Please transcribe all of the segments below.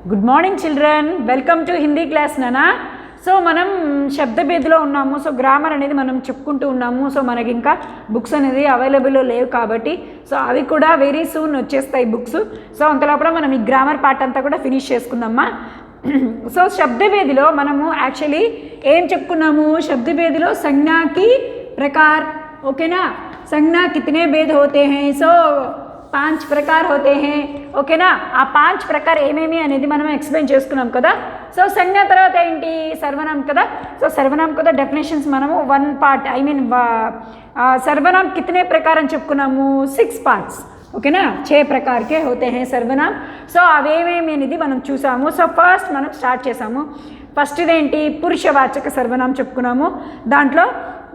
Good morning children, welcome to Hindi class నానా. So మనం శబ్దభేదిలో ఉన్నాము. సో గ్రామర్ అనేది మనం చెప్పుకుంటూ ఉన్నాము. సో మనకి ఇంకా బుక్స్ అనేది అవైలబుల్లో లేవు కాబట్టి సో అవి కూడా వెరీ సూన్ వచ్చేస్తాయి బుక్స్. సో అంతలోపల మనం ఈ గ్రామర్ పార్ట్ అంతా కూడా ఫినిష్ చేసుకుందామా. సో శబ్దభేదిలో మనము యాక్చువల్లీ ఏం చెప్పుకున్నాము, శబ్దభేదిలో సంజ్ఞా की प्रकार, ఓకేనా. संज्ञा कितने भेद होते हैं, सो 5 प्रकार होते हैं, ఓకేనా. ఆ 5 प्रकार ఏమేమి అనేది మనం ఎక్స్ప్లెయిన్ చేసుకున్నాం కదా. సో సంజ్ఞ తర్వాత ఏంటి, సర్వనామ్ కదా. సో సర్వనామ్ కదా డెఫినేషన్స్ మనము 1 పార్ట్ సర్వనామ్ కితనే ప్రकार అని చెప్పుకున్నాము, 6 పార్ట్స్, ఓకేనా. 6 प्रकार के होते हैं सर्वनाम. సో అవేమేమి అనేది మనం చూసాము. సో ఫస్ట్ మనం స్టార్ట్ చేసాము. ఫస్ట్ ఇదేంటి, పురుషవాచక సర్వనామం చెప్పుకున్నాము. దాంట్లో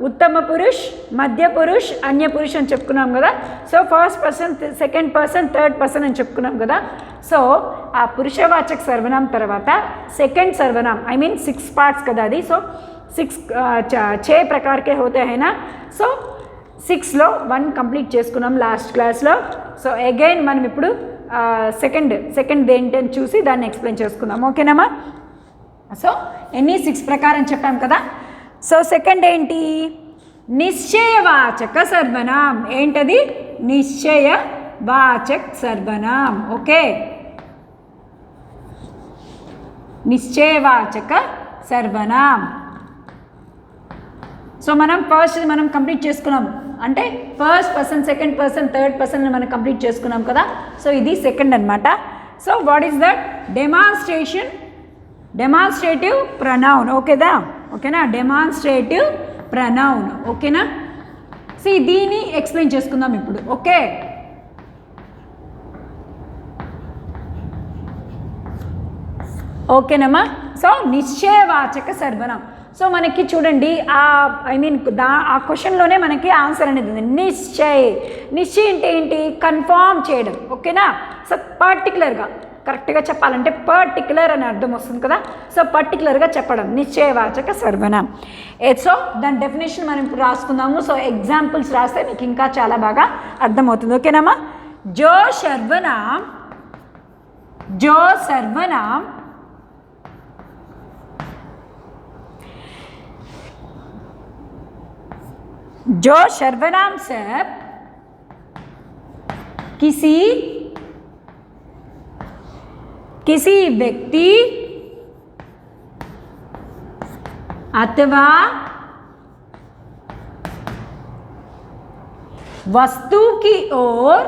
ఉత్తమ పురుష్, మధ్య పురుష్, అన్య పురుష్ అని చెప్పుకున్నాం కదా. So first person, second person, third person అని చెప్పుకున్నాం కదా. సో ఆ పురుషవాచక సర్వనామం తర్వాత సెకండ్ సర్వనామ్, ఐ మీన్ 6 పార్ట్స్ కదా అది. సో 6 प्रकार के होते हैं ना. సో 6లో 1 కంప్లీట్ చేసుకున్నాం లాస్ట్ క్లాస్లో. సో అగైన్ మనం ఇప్పుడు సెకండ్ ఏంటని చూసి దాన్ని ఎక్స్ప్లెయిన్ చేసుకుందాం, ఓకేనామా. సో ఎన్ని 6 ప్రకారం చెప్పాం కదా. సో సెకండ్ ఏంటి, నిశ్చయవాచక సర్వనామ్. ఏంటది, నిశ్చయవాచక సర్వనామ్, ఓకే. నిశ్చయవాచక సర్వనామ్. సో మనం కంప్లీట్ చేసుకున్నాం, అంటే first person, second person, third person మనం కంప్లీట్ చేసుకున్నాం కదా. సో ఇది సెకండ్ అనమాట. So what is that, demonstrative pronoun, ఓకేనా. డెమాన్స్ట్రేటివ్ ప్రొనౌన్, ఓకేనా. సో దీన్ని ఎక్స్ప్లెయిన్ చేసుకుందాం ఇప్పుడు, ఓకేనమ్మా. సో నిశ్చయవాచక సర్వనామం. సో మనకి చూడండి, ఆ క్వశ్చన్లోనే మనకి ఆన్సర్ అనేది ఉంది. నిశ్చయ్ అంటే ఏంటి, కన్ఫర్మ్ చేయడం, ఓకేనా. సో పర్టికులర్గా, కరెక్ట్గా చెప్పాలంటే పర్టికులర్ అని అర్థం వస్తుంది కదా. సో పర్టికులర్గా చెప్పడం నిశ్చయవాచక సర్వనామం. సో దాని డెఫినేషన్ మనం ఇప్పుడు రాసుకుందాము. సో ఎగ్జాంపుల్స్ రాస్తే మీకు ఇంకా చాలా బాగా అర్థమవుతుంది, ఓకేనామా. జో सर्वनाम से किसी व्यक्ति अथवा वस्तु की ओर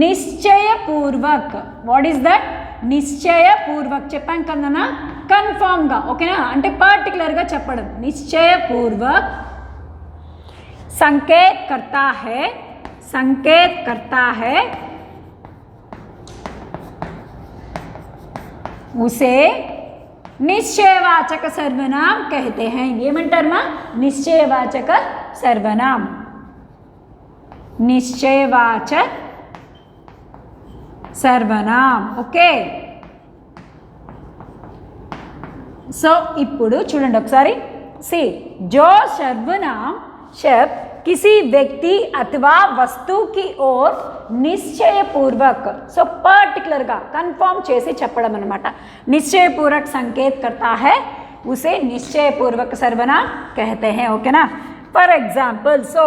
నిశ్చయపూర్వక్, వాట్ ఈస్ దట్, నిశ్చయపూర్వక్ చెప్పాం కదనా, కన్ఫామ్గా, ఓకేనా. అంటే పర్టికులర్గా చెప్పడం. నిశ్చయపూర్వక్ संकेत करता है उसे निश्चयवाचक सर्वनाम कहते हैं. ఏమంటారమ్మా, నిశ్చయవాచక సర్వనామ్. నిశ్చయవాచక సర్వనామ్, ఓకే. సో ఇప్పుడు చూడండి ఒకసారి. जो सर्वनाम शब्द किसी व्यक्ति अथवा वस्तु की ओर निश्चयपूर्वक, సో పర్టికులర్గా కన్ఫర్మ్ చేసి చెప్పడం అనమాట. నిశ్చయపూర్వक संकेत करता है उसे నిశ్చయపూర్వక సర్వనాम कहते हैं, ఓకేనా. ఫర్ ఎగ్జాంపుల్, సో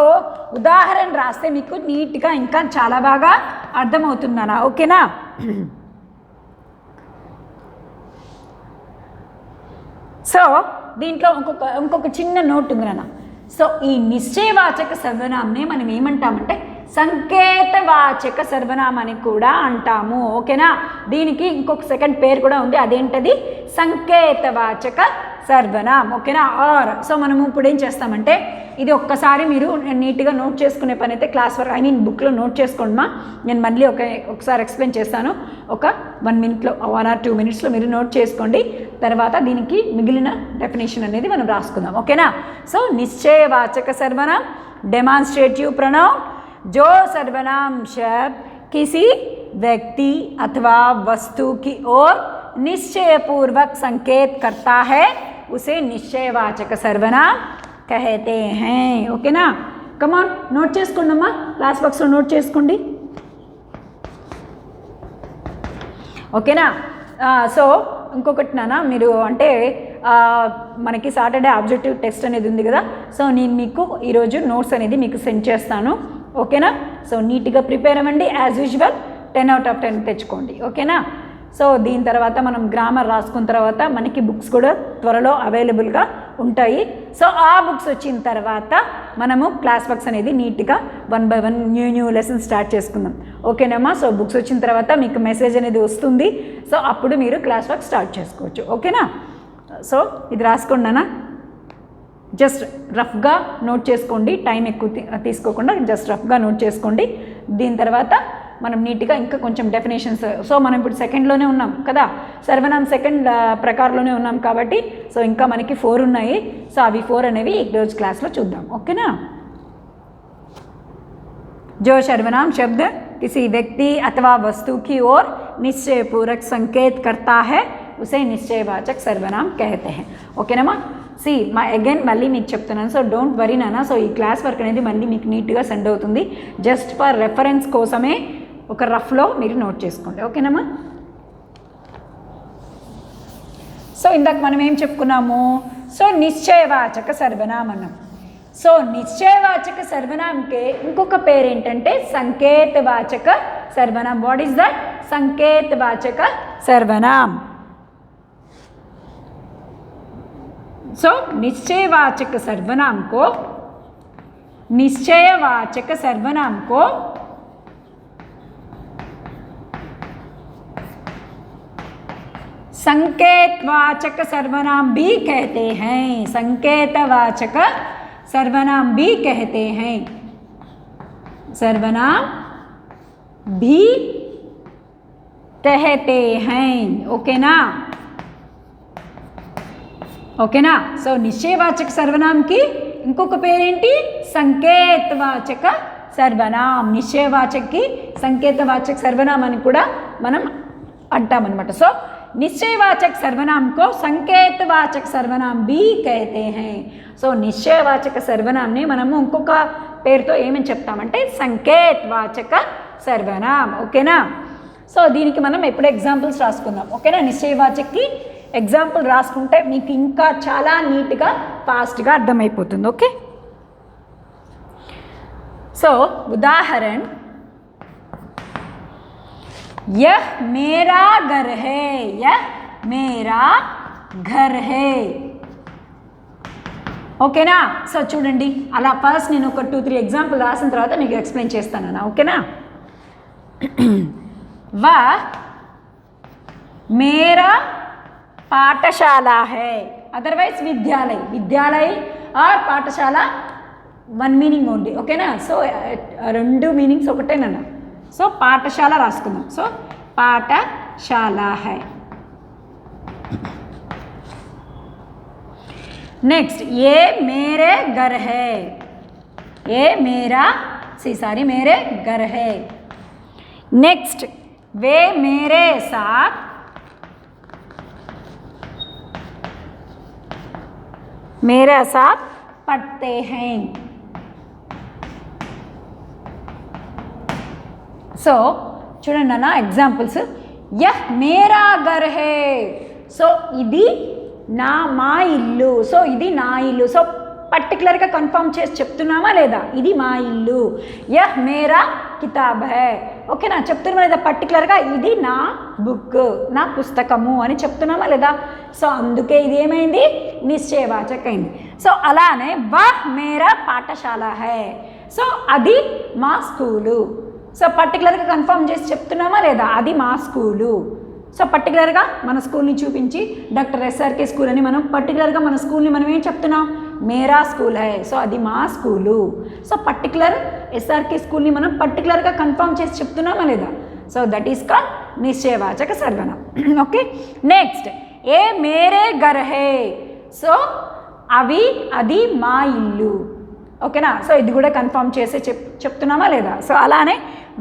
ఉదాహరణ రాస్తే మీకు నీట్గా ఇంకా చాలా బాగా అర్థమవుతుందనా, ఓకేనా. సో దీంట్లో ఇంకొక చిన్న నోట్ ఉంది నాన్న. సో ఈ నిశ్చయవాచక సర్వనామంని మనం ఏమంటామంటే సంకేతవాచక సర్వనామం అని కూడా అంటాము, ఓకేనా. దీనికి ఇంకొక సెకండ్ పేరు కూడా ఉంది, అదేంటది, సంకేతవాచక సర్వనామం, ఓకేనా. ఆర్ సో మనము ఇప్పుడు ఏం చేస్తామంటే, ఇది ఒక్కసారి మీరు నీట్గా నోట్ చేసుకునే పని అయితే క్లాస్ వర్క్, బుక్లో నోట్ చేసుకోండి. నేను మళ్ళీ ఒకసారి ఎక్స్ప్లెయిన్ చేస్తాను. ఒక 1 మినిట్లో 1 or 2 మినిట్స్లో మీరు నోట్ చేసుకోండి. తర్వాత దీనికి మిగిలిన డెఫినేషన్ అనేది మనం రాసుకుందాం, ఓకేనా. సో నిశ్చయవాచక సర్వనామం, డెమాన్స్ట్రేటివ్ ప్రొనౌన్. जो सर्वनाम शब्द किसी व्यक्ति अथवा वस्तु की ओर निश्चयपूर्वक संकेत करता है उसे निश्चयवाचक सर्वनाम कहते हैं, ओके ना. కమాన్ నోట్ చేసుకోండి అమ్మా, క్లాస్ బాక్స్లో నోట్ చేసుకోండి. ఓకేనా? సో ఇంకొకటి నాన్న, మీరు అంటే మనకి సాటర్డే ఆబ్జెక్టివ్ టెస్ట్ అనేది ఉంది కదా, సో నేను మీకు ఈరోజు నోట్స్ అనేది మీకు సెండ్ చేస్తాను. ఓకేనా? సో నీట్గా ప్రిపేర్ అవ్వండి, యాజ్ యూజువల్ 10 out of 10 తెచ్చుకోండి. ఓకేనా? సో దీని తర్వాత మనం గ్రామర్ రాసుకున్న తర్వాత మనకి బుక్స్ కూడా త్వరలో అవైలబుల్గా ఉంటాయి. సో ఆ బుక్స్ వచ్చిన తర్వాత మనము క్లాస్ వర్క్స్ అనేది నీట్గా 1 by 1 న్యూ లెసన్ స్టార్ట్ చేసుకుందాం. ఓకేనమ్మా? సో బుక్స్ వచ్చిన తర్వాత మీకు మెసేజ్ అనేది వస్తుంది. సో అప్పుడు మీరు క్లాస్ వర్క్ స్టార్ట్ చేసుకోవచ్చు. ఓకేనా? సో ఇది రాసుకోండినా, జస్ట్ రఫ్గా నోట్ చేసుకోండి, టైం ఎక్కువ తీసుకోకుండా జస్ట్ రఫ్గా నోట్ చేసుకోండి. దీని తర్వాత మనం నీట్గా ఇంకా కొంచెం డెఫినేషన్స్, సో మనం ఇప్పుడు సెకండ్లోనే ఉన్నాం కదా, సర్వనామ్ సెకండ్ ప్రకారంలోనే ఉన్నాం కాబట్టి సో ఇంకా మనకి 4 ఉన్నాయి. సో అవి 4 అనేవి ఈరోజు క్లాస్లో చూద్దాం. ఓకేనా? जो सर्वनाम शब्द किसी व्यक्ति अथवा वस्तु की ओर निश्चयपूर्वक संकेत करता है उसे निश्चयवाचक सर्वनाम कहते हैं. ఓకేనమ్మా? సి అగైన్ మళ్ళీ మీకు చెప్తున్నాను, సో డోంట్ వరీ నాన్న. సో ఈ క్లాస్ వర్క్ అనేది మళ్ళీ మీకు నీట్గా సెండ్ అవుతుంది. జస్ట్ ఫర్ రెఫరెన్స్ కోసమే ఒక రఫ్లో మీరు నోట్ చేసుకోండి. ఓకేనమ్మా? సో ఇందాక మనం ఏం చెప్పుకున్నాము? సో నిశ్చయవాచక సర్వనామం అన్నాం. సో నిశ్చయవాచక సర్వనామంకి ఇంకొక పేరు ఏంటంటే సంకేతవాచక సర్వనామం. What is that? సంకేతవాచక సర్వనామం. సో निश्चयवाचक सर्वनाम को संकेतवाचक सर्वनाम भी कहते हैं. संकेतवाचक सर्वनाम भी कहते हैं. सर्वनाम भी कहते हैं. ओके ना? ఓకేనా? సో నిశ్చయవాచక సర్వనామంకి ఇంకొక పేరేంటి? సంకేతవాచక సర్వనాం. నిశ్చయవాచకకి సంకేతవాచక సర్వనామం అని కూడా మనం అంటామన్నమాట. సో నిశ్చయవాచక సర్వనామంకో సంకేతవాచక సర్వనాం भी कहते हैं. సో నిశ్చయవాచక సర్వనాంని మనము ఇంకొక పేరుతో ఏమని చెప్తామంటే సంకేతవాచక సర్వనాం. ఓకేనా? సో దీనికి మనం ఎప్పుడు ఎగ్జాంపుల్స్ రాసుకుందాం. ఓకేనా? నిశ్చయవాచకకి ఎగ్జాంపుల్ రాసుకుంటే మీకు ఇంకా చాలా నీట్గా ఫాస్ట్గా అర్థమైపోతుంది. ఓకే? సో ఉదాహరణ, यह मेरा घर है. यह मेरा घर है. ఓకేనా? సో చూడండి, అలా ఫస్ట్ నేను ఒక 2-3 ఎగ్జాంపుల్ రాసిన తర్వాత మీకు ఎక్స్ప్లెయిన్ చేస్తానన్నా. ఓకేనా? वह मेरा पाठशाला है. अदरवाइज विद्यालय. विद्यालय और पाठशाला 1 మీనింగ్ ఓన్లీ. ఓకేనా? సో 2 మీనింగ్స్ ఒకటేనన్నా. సో పాఠశాల రాసుకుందాం. సో పాఠశాల హై. నెక్స్ట్, ఏ మేరే ఘర్ హై. ఏ మేరా मेरे घर है. नेक्स्ट, वे मेरे साथ पढ़ते हैं. సో చూడండి అన్న ఎగ్జాంపుల్స్. యహ్ మేరా ఘర్ హై. సో ఇది మా ఇల్లు. సో ఇది నా ఇల్లు. సో పర్టికులర్గా కన్ఫర్మ్ చేసి చెప్తున్నామా లేదా? ఇది మా ఇల్లు. యహ్ మేరా కితాబ్ హై. ఓకేనా? చెప్తున్నామా లేదా? పర్టికులర్గా ఇది నా బుక్, నా పుస్తకము అని చెప్తున్నామా లేదా? సో అందుకే ఇది ఏమైంది? నిశ్చయవాచక అయింది. సో అలానే వహ్ మేరా పాఠశాల హై. సో అది మా స్కూలు. సో పర్టికులర్గా కన్ఫర్మ్ చేసి చెప్తున్నామా లేదా? అది మా స్కూలు. సో పర్టికులర్గా మన స్కూల్ని చూపించి డాక్టర్ ఎస్ఆర్కే స్కూల్ అని మనం పర్టికులర్గా మన స్కూల్ని మనం ఏం చెప్తున్నాం? మేరా స్కూల్ హై. సో అది మా స్కూలు. సో పర్టికులర్ ఎస్ఆర్కే స్కూల్ని మనం పర్టికులర్గా కన్ఫర్మ్ చేసి చెప్తున్నామా లేదా? సో దట్ ఈస్ కాల్డ్ నిశ్చయవాచక సర్వనామం. ఓకే. నెక్స్ట్, ఏ మేరే ఘర్ హై. సో అది మా ఇల్లు. ఓకేనా? సో ఇది కూడా కన్ఫర్మ్ చేసి చెప్తున్నామా లేదా? సో అలానే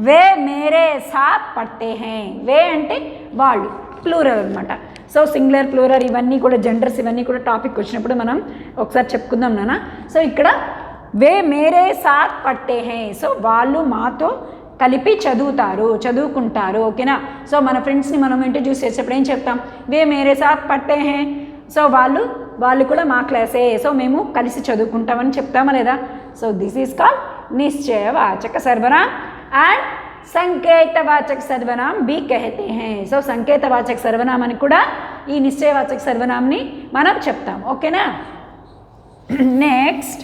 వే మేరే సాత్ పढ़ते हैं. వే అంటే వాళ్ళు, ప్లూరల్ అనమాట. సో సింగులర్, ప్లూరల్ ఇవన్నీ కూడా జెండర్స్ ఇవన్నీ కూడా టాపిక్ వచ్చినప్పుడు మనం ఒకసారి చెప్పుకుందాం నాన్న. సో ఇక్కడ వే మేరే సాత్ పట్టే హై. సో వాళ్ళు మాతో కలిపి చదువుకుంటారు. ఓకేనా. సో మన ఫ్రెండ్స్ని మనం ఇంట్రడ్యూస్ చేసేప్పుడు ఏం చెప్తాం, వే మేరే సాత్ పట్టే హై. సో వాళ్ళు కూడా మా క్లాసే, సో మేము కలిసి చదువుకుంటామని చెప్తామా లేదా. సో దిస్ ఈజ్ కాల్డ్ నిశ్చయవాచక సర్వనామ్ అండ్ సంకేతవాచక సర్వనామ్ भी कहते हैं. సో సంకేతవాచక సర్వనామ్ అని కూడా ఈ నిశ్చయవాచక సర్వనామ్ని మనం చెప్తాం. ఓకేనా. నెక్స్ట్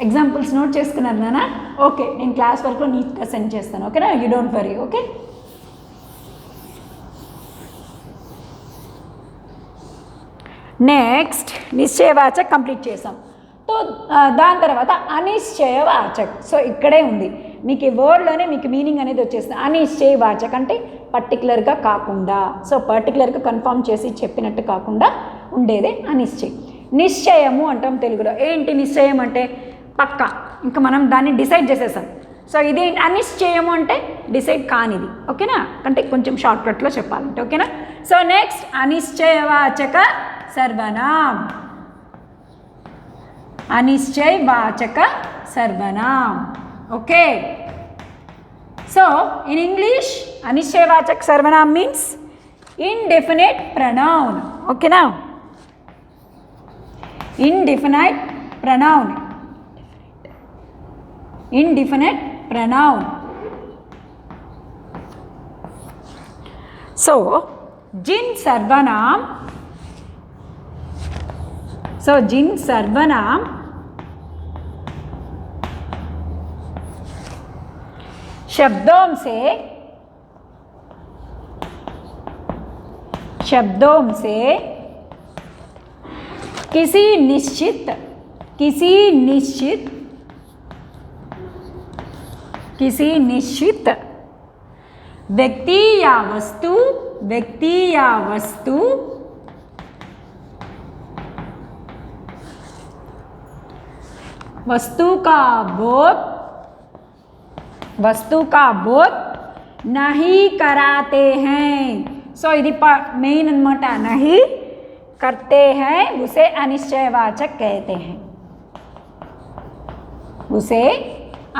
ఎగ్జాంపుల్స్ నోట్ చేసుకున్నారు నాన్న. ఓకే, నేను క్లాస్ వర్క్లో నీట్గా సెండ్ చేస్తాను. ఓకేనా, you don't worry. Okay. Next నిశ్చయవాచక్ కంప్లీట్ చేసాం. సో దాని తర్వాత అనిశ్చయవాచక్. సో ఇక్కడే ఉంది మీకు ఈ వర్డ్లోనే మీకు మీనింగ్ అనేది వచ్చేస్తుంది. అనిశ్చయవాచక్ అంటే పర్టికులర్గా కాకుండా, సో పర్టికులర్గా కన్ఫర్మ్ చేసి చెప్పినట్టు కాకుండా ఉండేదే అనిశ్చయం. నిశ్చయము అంటాం తెలుగులో. ఏంటి నిశ్చయం అంటే పక్క, ఇంకా మనం దాన్ని డిసైడ్ చేసేసాం. సో ఇది అనిశ్చయము అంటే డిసైడ్ కానిది. ఓకేనా, అంటే కొంచెం షార్ట్కట్లో చెప్పాలంటే. ఓకేనా. సో నెక్స్ట్ అనిశ్చయవాచక సర్వనామ్. అనిశ్చయవాచక సర్వనామ్. ఓకే. సో ఇన్ ఇంగ్లీష్ అనిశ్చయవాచక సర్వనామ్ మీన్స్ ఇండెఫినైట్ ప్రొనౌన్. ఓకేనా, indefinite pronoun. Indefinite pronoun. So जिन सर्वनाम, सो जिन सर्वनाम शब्दों से किसी निश्चित व्यक्ति या वस्तु का बोध नहीं कराते हैं. सो ఇది మెయిన్ అన్నమాట. नहीं करते हैं उसे अनिश्चयवाचक कहते हैं. उसे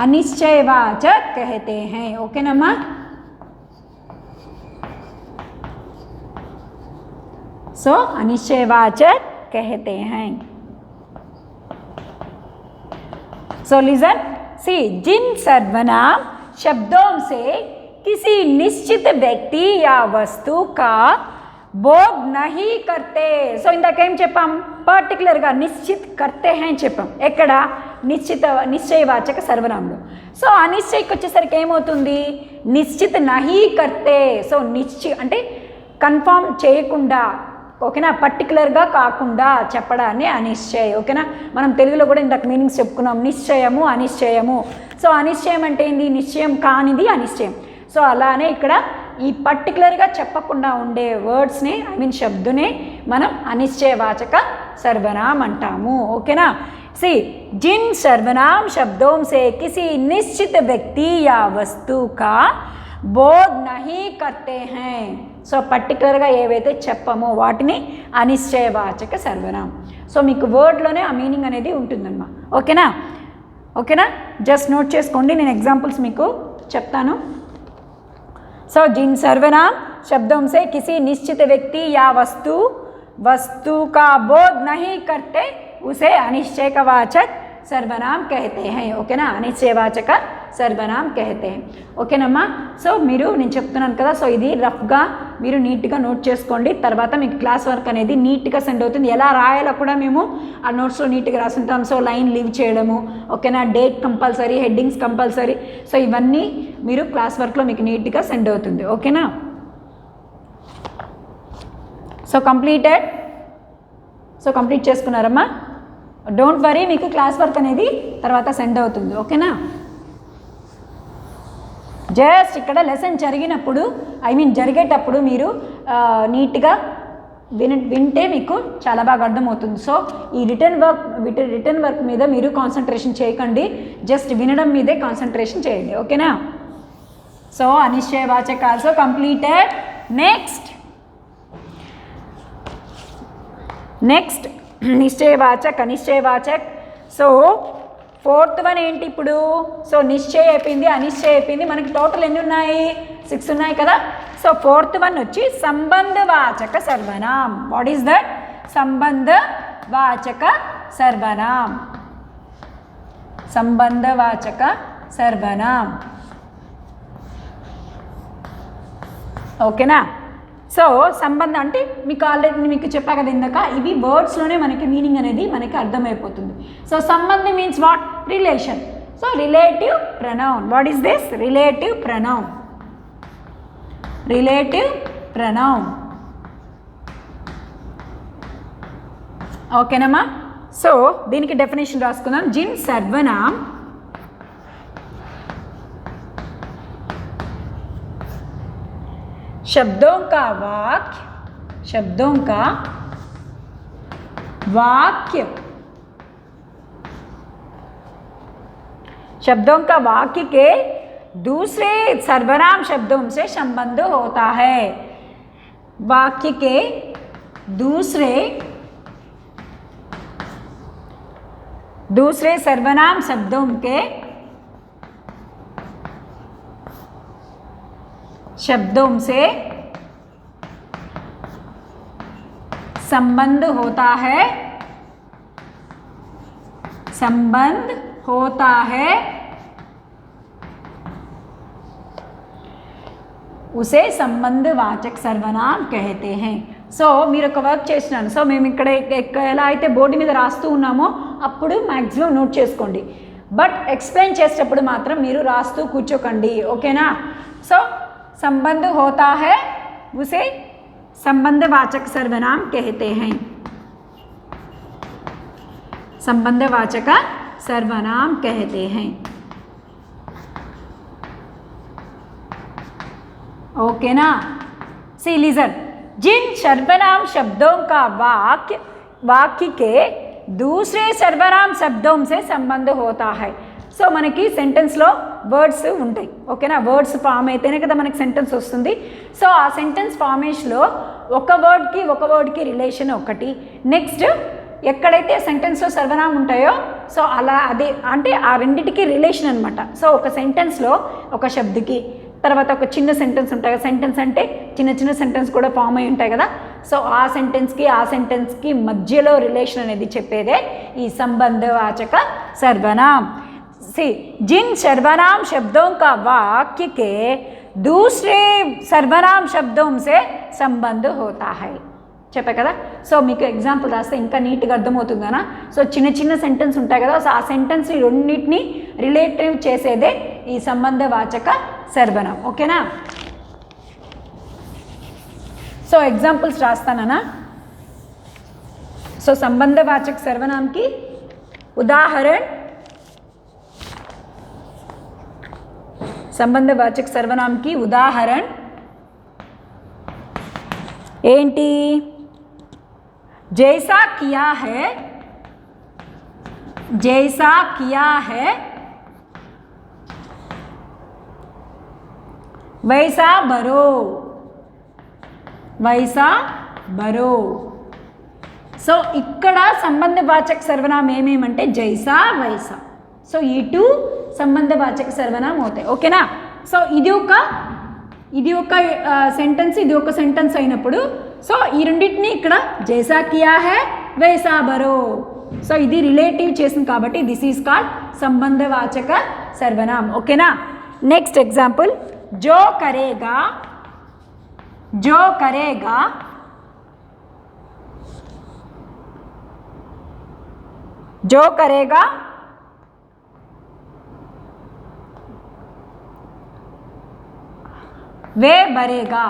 अनिश्चयवाचक कहते हैं. ओके नम्मा. सो अनिश्चयवाचक कहते हैं. सो लिसन, सी जिन सर्वनाम शब्दों से किसी निश्चित व्यक्ति या वस्तु का बोध नहीं करते. सो इंदाकेम చెప్పాం, పర్టికులర్గా నిశ్చిత్ కర్తే హై చెప్పాం. ఎక్కడ నిశ్చయవాచక సర్వనామంలో. సో అనిశ్చయకి వచ్చేసరికి ఏమవుతుంది, నిశ్చిత్ నహీ కర్తే. సో అంటే కన్ఫర్మ్ చేయకుండా, ఓకేనా, పర్టికులర్గా కాకుండా చెప్పడాన్ని అనిశ్చయం. ఓకేనా, మనం తెలుగులో కూడా ఇందాక మీనింగ్స్ చెప్పుకున్నాం, నిశ్చయము అనిశ్చయము. సో అనిశ్చయం అంటే ఏంది, నిశ్చయం కానిది అనిశ్చయం. సో అలానే ఇక్కడ ఈ పర్టికులర్గా చెప్పకుండా ఉండే వర్డ్స్ని శబ్దునే మనం అనిశ్చయవాచక సర్వనామ్ అంటాము. ఓకేనా. सी जिन सर्वनाम शब्दों से किसी निश्चित व्यक्ति या वस्तु का बोध नहीं करते हैं. సో పర్టికులర్గా ఏవైతే చెప్పామో వాటిని అనిశ్చయవాచక సర్వనామం. సో మీకు వర్డ్లోనే ఆ మీనింగ్ అనేది ఉంటుందన్నమాట. ఓకేనా, జస్ట్ నోట్ చేసుకోండి, నేను ఎగ్జాంపుల్స్ మీకు చెప్తాను. సో जिन सर्वनाम शब्दों से किसी निश्चित व्यक्ति या वस्तु का बोध नहीं करते उसे अनिश्चयवाचक सर्वनाम कहते हैं. ఓకేనా, అనిశ్చయవాచక సర్వనాం कहते हैं. ఓకేనమ్మా. సో మీరు నేను చెప్తున్నాను కదా, సో ఇది రఫ్గా మీరు నీట్గా నోట్ చేసుకోండి. తర్వాత మీకు క్లాస్ వర్క్ అనేది నీట్గా సెండ్ అవుతుంది. ఎలా రాయాలో కూడా మేము ఆ నోట్స్లో నీట్గా రాసుంటాం. సో లైన్ లీవ్ చేయడము, ఓకేనా, date compulsory, headings compulsory. So ఇవన్నీ మీరు క్లాస్ వర్క్లో మీకు నీట్గా సెండ్ అవుతుంది. ఓకేనా. సో కంప్లీట్ చేసుకున్నారమ్మా. డోంట్ వరీ, మీకు క్లాస్ వర్క్ అనేది తర్వాత సెండ్ అవుతుంది. ఓకేనా. జస్ట్ ఇక్కడ లెసన్ జరిగేటప్పుడు మీరు నీట్గా వింటే మీకు చాలా బాగా అర్థమవుతుంది. సో ఈ రిటర్న్ వర్క్ మీద మీరు కాన్సన్ట్రేషన్ చేయకండి, జస్ట్ వినడం మీదే కాన్సన్ట్రేషన్ చేయండి. ఓకేనా. సో అనిశ్చయవాచక్ ఆల్సో కంప్లీటెడ్. నెక్స్ట్ నిశ్చయవాచక్, అనిశ్చయవాచక్. సో ఫోర్త్ వన్ ఏంటి ఇప్పుడు? సో నిశ్చయ అయిపోయింది, అనిశ్చయ అయిపోయింది, మనకి టోటల్ ఎన్ని ఉన్నాయి? 6 ఉన్నాయి కదా. సో ఫోర్త్ వన్ వచ్చి సంబంధవాచక సర్వనామ్. What is that? సంబంధవాచక సర్వనామ్. సంబంధవాచక సర్వనామ్. ఓకేనా? సో సంబంధం అంటే మీకు ఆల్రెడీ మీకు చెప్పా కదా ఇందాక, ఇవి వర్డ్స్లోనే మనకి మీనింగ్ అనేది మనకి అర్థమైపోతుంది. సో సంబంధం means what? Relation. So relative pronoun. What is this? Relative pronoun. Relative pronoun. ఓకేనమ్మా? సో దీనికి డెఫినేషన్ రాసుకుందాం. जिन सर्वनाम शब्दों का वाक्य के दूसरे सर्वनाम शब्दों से संबंध होता है. वाक्य के दूसरे सर्वनाम शब्दों से संबंध होता है उसे సంబంధవాచక సర్వనామ్ कहते हैं. సో మీరు ఒక వర్క్ చేసినాను. సో మేము ఇక్కడ ఎలా అయితే బోర్డు మీద రాస్తూ ఉన్నామో అప్పుడు మ్యాక్సిమం నోట్ చేసుకోండి. బట్ ఎక్స్ప్లెయిన్ చేసేటప్పుడు మాత్రం మీరు రాస్తూ కూర్చోకండి. ఓకేనా? సో संबंध होता है उसे संबंधवाचक सर्वनाम कहते हैं. संबंधवाचक सर्वनाम कहते हैं. ओके ना? सी लिसन. जिन सर्वनाम शब्दों का वाक्य के दूसरे सर्वनाम शब्दों से संबंध होता है. సో మనకి సెంటెన్స్లో వర్డ్స్ ఉంటాయి. ఓకేనా? వర్డ్స్ ఫామ్ అయితేనే కదా మనకి సెంటెన్స్ వస్తుంది. సో ఆ సెంటెన్స్ ఫార్మేషన్లో ఒక వర్డ్కి రిలేషన్ ఒకటి. నెక్స్ట్ ఎక్కడైతే సెంటెన్స్లో సర్వనామం ఉంటాయో సో అలా అదే అంటే ఆ రెండింటికి రిలేషన్ అనమాట. సో ఒక సెంటెన్స్లో ఒక శబ్దకి తర్వాత ఒక చిన్న సెంటెన్స్ ఉంటాయి కదా. సెంటెన్స్ అంటే చిన్న సెంటెన్స్ కూడా ఫామ్ అయి ఉంటాయి కదా. సో ఆ సెంటెన్స్కి మధ్యలో రిలేషన్ అనేది చెప్పేదే ఈ సంబంధవాచక సర్వనామ్. जिन सर्वनाम शब्दों का वाक्य के दूसरे सर्वनाम शब्दों से संबंध होता है. చెప్పే కదా. సో మీకు ఎగ్జాంపుల్ రాస్తే ఇంకా నీట్గా అర్థమవుతుంది కదా. సో చిన్న సెంటెన్స్ ఉంటాయి కదా. సో ఆ సెంటెన్స్ రెండింటిని రిలేటివ్ చేసేదే ఈ సంబంధవాచక సర్వనామం. ఓకేనా? సో ఎగ్జాంపుల్స్ రాస్తానా. సో సంబంధవాచక సర్వనామంకి ఉదాహరణ संबंधवाचक सर्वनाम की उदाहरण ఏంటి? जैसा किया है वैसा बरो. సో ఇక్కడ సంబంధవాచక సర్వనామం ఏమేమంటే జైసా వైసా. సో ఈ టూ సంబంధవాచక సర్వనామం అవుతాయి. ఓకేనా? సో ఇది ఒక సెంటెన్స్, ఇది ఒక సెంటెన్స్ అయినప్పుడు సో ఈ రెండింటిని ఇక్కడ జైసా కియా హై వైసా బరో. సో ఇది రిలేటివ్ చేసింది కాబట్టి దిస్ ఈజ్ కాల్డ్ సంబంధవాచక సర్వనామం. ఓకేనా? Next example. जो करेगा वे भरेगा.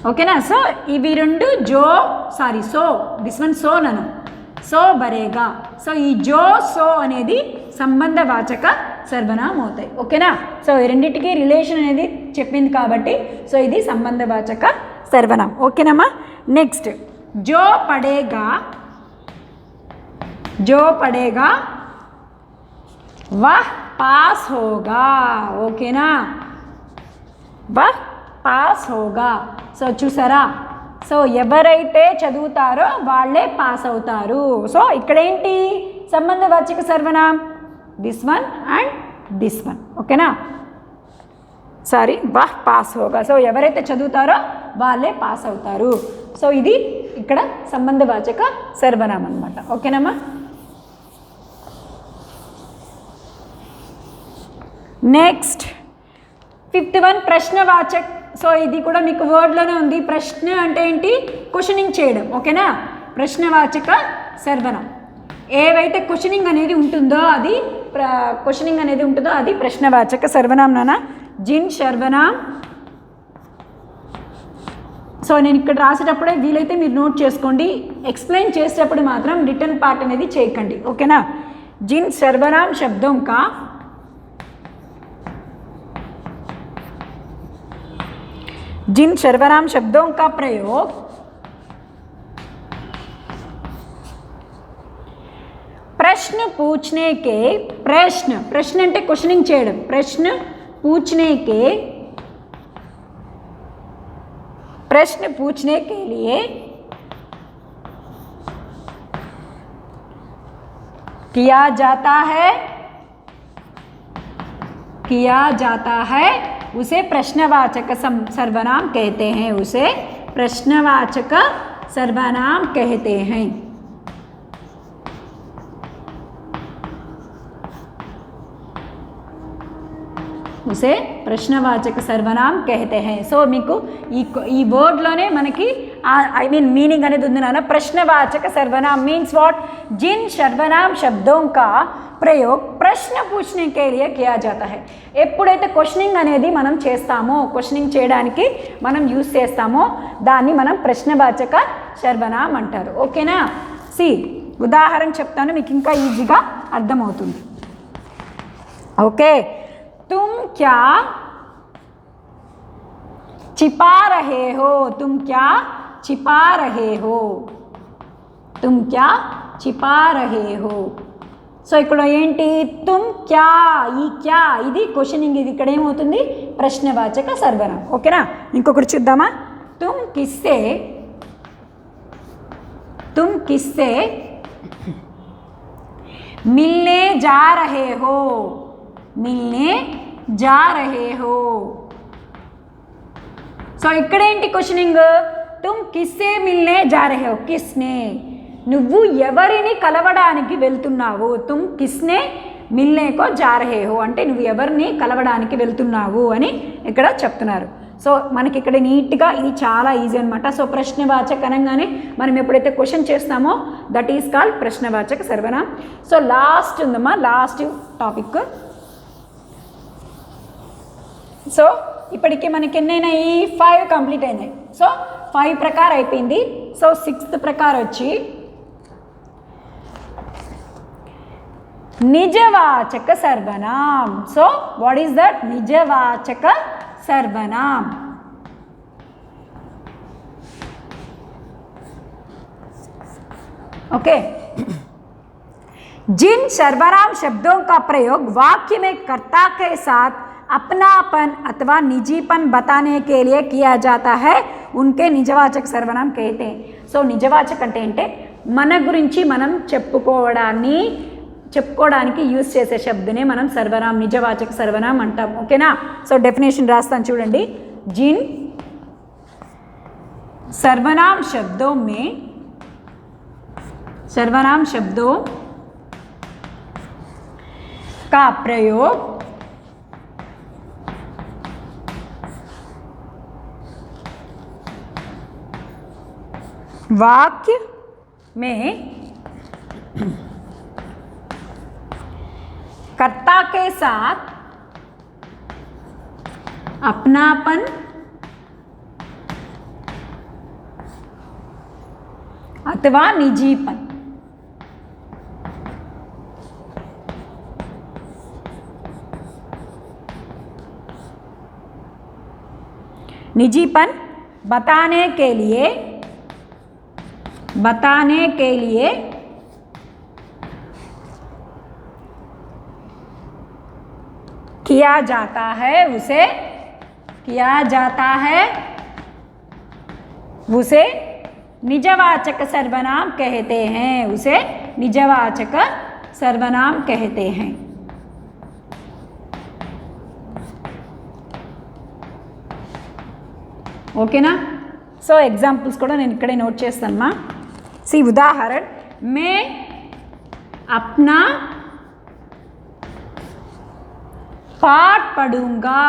ఓకేనా? సో ఇవి రెండు దిస్ వన్ సో నన్ను సో భరేగా. సో ఈ సో అనేది సంబంధవాచక సర్వనామం అవుతాయి. ఓకేనా? సో ఈ రెండింటికి రిలేషన్ అనేది చెప్పింది కాబట్టి సో ఇది సంబంధవాచక సర్వనామం. ఓకేనమ్మా? నెక్స్ట్ जो पढ़ेगा वह पास होगा. ఓకేనా? वह పాస్ होगा. సో చూసారా? సో ఎవరైతే చదువుతారో వాళ్ళే పాస్ అవుతారు. సో ఇక్కడేంటి? संबंधवाचक सर्वनाम, this one and this one. ఓకేనా? సారీ, పాస్ హోగా. సో ఎవరైతే చదువుతారో వాళ్ళే పాస్ అవుతారు. సో ఇది ఇక్కడ సంబంధవాచక సర్వనామం అనమాట. ఓకేనమ్మా? Next 5th one ప్రశ్నవాచక్. సో ఇది కూడా మీకు వర్డ్లోనే ఉంది. ప్రశ్న అంటే ఏంటి? క్వశ్చనింగ్ చేయడం. ఓకేనా? ప్రశ్నవాచక సర్వనామం. ఏవైతే క్వశ్చనింగ్ అనేది ఉంటుందో అది ప్రశ్నవాచక సర్వనామం. నాన్న జిన్ సర్వనామ్. సో నేను ఇక్కడ రాసేటప్పుడే వీలైతే మీరు నోట్ చేసుకోండి. ఎక్స్ప్లెయిన్ చేసేటప్పుడు మాత్రం రిటర్న్ పార్ట్ అనేది చేయకండి. ఓకేనా? जिन सर्वनाम शब्दों का प्रयोग प्रश्न पूछने के प्रश्न అంటే క్వశ్చనింగ్ చేయడం. प्रश्न पूछने के लिए किया जाता है उसे प्रश्नवाचक सर्वनाम कहते हैं. उसे प्रश्नवाचक सर्वनाम कहते हैं. उसे प्रश्नवाचक सर्वनाम कहते हैं. సో మీకు ఈ వర్డ్లోనే మనకి ఐ మీన్ మీనింగ్ అనేది ఉంది నాన్న. प्रश्नवाचक सर्वनाम मीन्स व्हाट? जिन सर्वनाम शब्दों का प्रयोग प्रश्न पूछने के लिए किया जाता है. ఎప్పుడైతే క్వశ్చనింగ్ అనేది మనం చేస్తామో, క్వశ్చనింగ్ చేయడానికి మనం యూజ్ చేస్తామో దాన్ని మనం ప్రశ్నవాచక సర్వనామం అంటారు. ఓకేనా? సి ఉదాహరణ చెప్తాను, మీకు ఇంకా ఈజీగా అర్థమవుతుంది. ఓకే, तुम क्या छिपा रहे हो? तुम क्या छिपा रहे हो? तुम क्या छिपा रहे हो? సో ఇక్కడ ఏంటి? తుమ్ క్యా, ఈ క్యా ఇది క్వశ్చనింగ్, ఇది ఇక్కడ ఏమవుతుంది? ప్రశ్నవాచక సర్వనామం. ఓకేనా? ఇంకొకటి చూద్దామా? తుమ్ కిస్సే మిల్నే जा रहे हो? मिलने जा रहे हो. సో ఇక్కడ ఏంటి క్వశ్చనింగ్? తుమ్ కిస్సే మిల్నే జా రహే హో. కిస్నే, నువ్వు ఎవరిని కలవడానికి వెళ్తున్నావు? తుమ్ కిస్నే మిల్నే కో జా రహే హో అంటే నువ్వు ఎవరిని కలవడానికి వెళ్తున్నావు అని ఇక్కడ చెప్తున్నారు. సో మనకి ఇక్కడ నీట్గా ఇది చాలా ఈజీ అనమాట. సో ప్రశ్నవాచక అనగానే మనం ఎప్పుడైతే క్వశ్చన్ చేస్తామో దట్ ఈస్ కాల్డ్ ప్రశ్నవాచక సర్వనామం. సో లాస్ట్ ఉందమ్మా, లాస్ట్ టాపిక్. సో ఇప్పటికే మనకి ఎన్నైనాయి? 5 కంప్లీట్ అయినాయి. సో 5 ప్రకారం అయిపోయింది. సో 6th ప్రకారం వచ్చి నిజవాచక సర్వనాం. So what is that? నిజవాచక सर्वनाम. ओके, जिन सर्वनाम शब्दों का प्रयोग वाक्य में कर्ता के साथ अपनापन अथवा निजीपन बताने के लिए किया जाता है उनके निजवाचक सर्वनाम कहते हैं. సో నిజవాచక అంటే మన గురించి మనం చెప్పుకోవడానికి యూజ్ చేసే శబ్దనే మనం సర్వనాం, నిజవాచక సర్వనాం అంటాం. ఓకేనా? సో డెఫినేషన్ రాస్తాను చూడండి. जिन सर्वनाम शब्दों का प्रयोग वाक्य में कर्ता के साथ अपनापन अथवा निजीपन बताने के लिए किया जाता है. उसे निजवाचक सर्वनाम कहते हैं. उसे निजवाचक सर्वनाम कहते हैं. ఓకేనా? సో ఎగ్జాంపుల్స్ కూడా నేను ఇక్కడే నోట్ చేస్తానమ్మా. సి ఉదాహరణ, మే అప్నా पाठ पढ़ूंगा.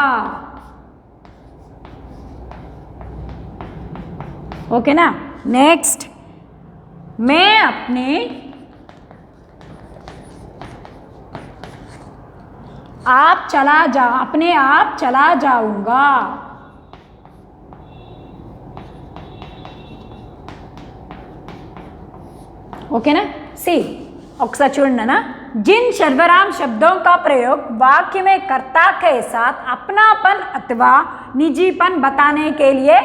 ओके ना? नेक्स्ट, मैं अपने आप चला जाऊंगा. ओके ना? सी ఒకసారి చూడండి ना, जिन सर्वनाम शब्दों का प्रयोग वाक्य में कर्ता के साथ अपनापन अथवा निजीपन बताने के लिए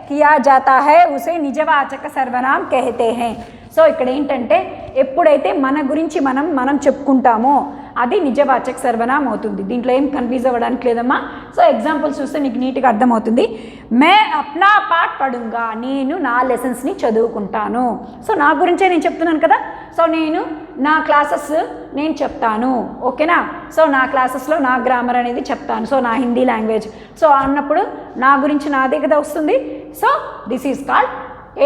किया जाता है उसे निजवाचक सर्वनाम कहते हैं. సో ఇక్కడ ఏంటంటే ఎప్పుడైతే మన గురించి మనం చెప్పుకుంటామో అది నిజవాచక సర్వనామం అవుతుంది. దీంట్లో ఏం కన్ఫ్యూజ్ అవ్వడానికి లేదమ్మా. సో ఎగ్జాంపుల్స్ చూస్తే మీకు నీట్గా అర్థమవుతుంది. మే అప్నా పాఠ్ పడుంగా, నేను నా లెసన్స్ని చదువుకుంటాను. సో నా గురించే నేను చెప్తున్నాను కదా. సో నేను నా క్లాసెస్ నేను చెప్తాను. ఓకేనా? సో నా క్లాసెస్లో నా గ్రామర్ అనేది చెప్తాను. సో నా హిందీ లాంగ్వేజ్ సో అన్నప్పుడు నా గురించి నాదే కదా వస్తుంది. సో దిస్ ఈజ్ కాల్డ్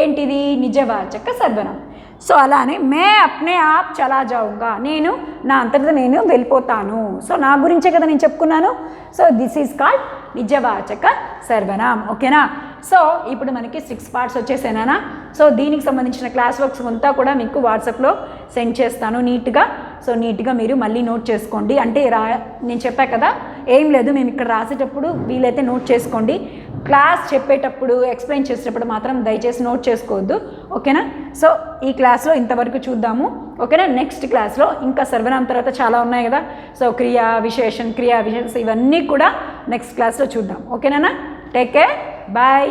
ఏంటిది? నిజవాచక సర్వనామం. సో అలానే మే అప్నే ఆప్ చలా జాऊंगा, నేను నా అంతటా నేను వెళ్ళిపోతాను. సో నా గురించే కదా నేను చెప్పుకున్నాను. సో దిస్ ఈజ్ కాల్డ్ నిజవాచక సర్వనామం. ఓకేనా? సో ఇప్పుడు మనకి 6 పార్ట్స్ వచ్చేసేనా. సో దీనికి సంబంధించిన క్లాస్ వర్క్స్ అంతా కూడా మీకు వాట్సాప్లో సెండ్ చేస్తాను నీట్గా. సో నీట్గా మీరు మళ్ళీ నోట్ చేసుకోండి. అంటే నేను చెప్పా కదా, ఏం లేదు, మేము ఇక్కడ రాసేటప్పుడు వీలైతే నోట్ చేసుకోండి. క్లాస్ చెప్పేటప్పుడు ఎక్స్ప్లెయిన్ చేసేటప్పుడు మాత్రం దయచేసి నోట్ చేసుకోవద్దు. ఓకేనా? సో ఈ క్లాస్లో ఇంతవరకు చూద్దాము. ఓకేనా? నెక్స్ట్ క్లాస్లో ఇంకా సర్వనామం తర్వాత చాలా ఉన్నాయి కదా. సో క్రియా విశేషం ఇవన్నీ కూడా నెక్స్ట్ క్లాస్లో చూద్దాం. ఓకేనా? Take care, bye.